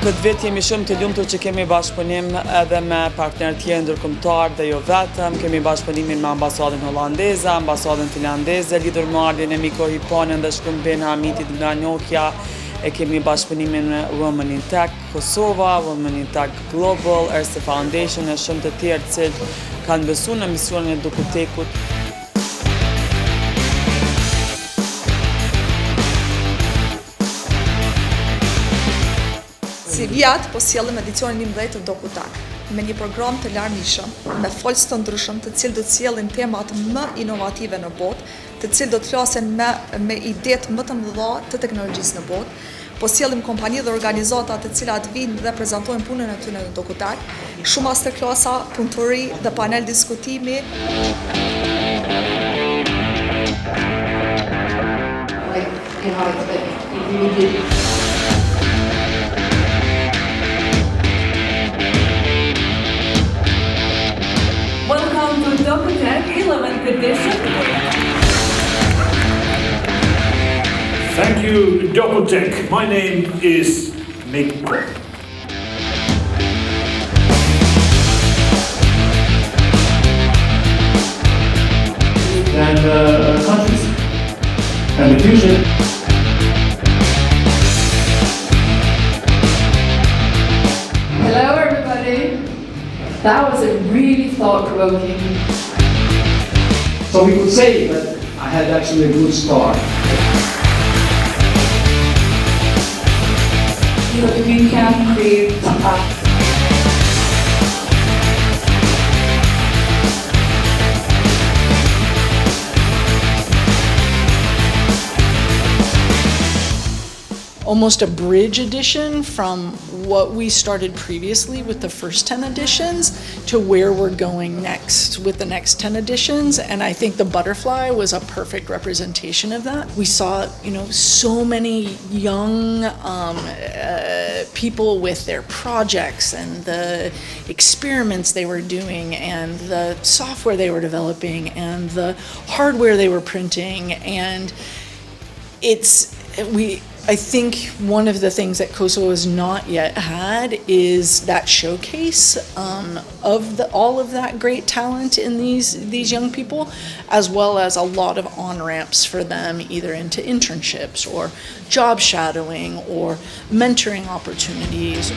Këtë vit jemi shumë të lumtur që kemi bashkëpunim edhe me partnerë tjerë ndërkombëtar dhe jo vetëm. Kemi bashkëpunimin me ambasadën holandeze, ambasadën finlandeze, lidhur marrjen e mikrohiponën dhe shkëmbin Hamitit nga Nokia. E kemi bashkëpunimin me Women in Tech Kosova, Women in Tech Global, Erste Foundation e shumë të tjerë të cilët kanë besuar në misionin e DOKUTECHut. Si vjatë, po sjellim edicionin 11 të DOKUTECH, me një program të larmishëm, me folës të ndryshëm, të cilë do të sjellin temat më inovative në botë, të cilë do të flasin me idetë më të mëdha të teknologjisë në botë, po sjellim kompani dhe organizata të cilat vinë dhe prezantojnë punën e tyre në DOKUTECH, shumë masterklasa, punëtori dhe panel diskutimi. Welcome to DOKUTECH 11th edition. Thank you, DOKUTECH. My name is Nick. And countries and the future. Hello everybody. That was a really thought-provoking. So we could say that I had actually a good start. You can create almost a bridge edition from what we started previously with the first 10 editions to where we're going next with the next 10 editions. And I think the butterfly was a perfect representation of that. We saw, so many young people with their projects and the experiments they were doing and the software they were developing and the hardware they were printing. And I think one of the things that Kosovo has not yet had is that showcase of all of that great talent in these young people, as well as a lot of on-ramps for them either into internships or job shadowing or mentoring opportunities.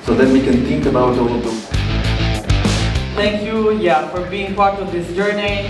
So then we can think about all of them. Thank you, for being part of this journey.